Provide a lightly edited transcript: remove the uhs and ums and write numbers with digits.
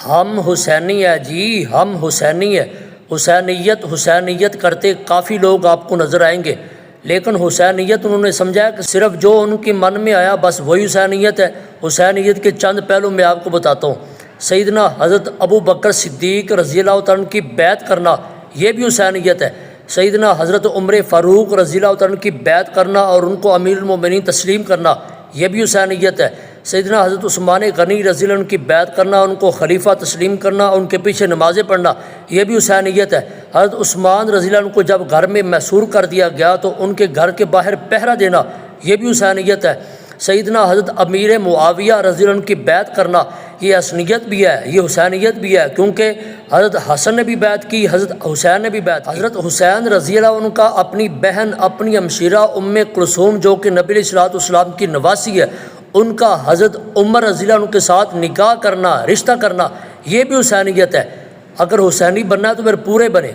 ہم حسینی ہے جی، ہم حسینی ہے۔ حسینیت کرتے کافی لوگ آپ کو نظر آئیں گے، لیکن حسینیت انہوں نے سمجھا ہے کہ صرف جو ان کے من میں آیا بس وہی حسینیت ہے۔ حسینیت کے چند پہلو میں آپ کو بتاتا ہوں۔ سیدنا حضرت ابو بکر صدیق رضی اللہ عنہ کی بیعت کرنا، یہ بھی حسینیت ہے۔ سیدنا حضرت عمر فاروق رضی اللہ عنہ کی بیعت کرنا اور ان کو امیر المومنین تسلیم کرنا، یہ بھی حسینیت ہے۔ سیدنا حضرت عثمان غنی رضی اللہ عنہ کی بیعت کرنا، ان کو خلیفہ تسلیم کرنا، ان کے پیچھے نمازیں پڑھنا، یہ بھی حسینیت ہے۔ حضرت عثمان رضی اللہ عنہ کو جب گھر میں محصور کر دیا گیا تو ان کے گھر کے باہر پہرہ دینا، یہ بھی حسینیت ہے۔ سیدنا حضرت امیر معاویہ رضی اللہ عنہ کی بیعت کرنا، یہ حسنیت بھی ہے، یہ حسینیت بھی ہے، کیونکہ حضرت حسن نے بھی بیعت کی، حضرت حسین نے بھی بیعت کی۔ حضرت حسین رضی اللہ عنہ کا اپنی بہن، اپنی ہمشیرہ ام کلثوم جو کہ نبی علیہ الصلوۃ والسلام کی نواسی ہے، ان کا حضرت عمر رضی اللہ عنہ کے ساتھ نکاح کرنا، رشتہ کرنا، یہ بھی حسینیت ہے۔ اگر حسینی بننا ہے تو پھر پورے بنے۔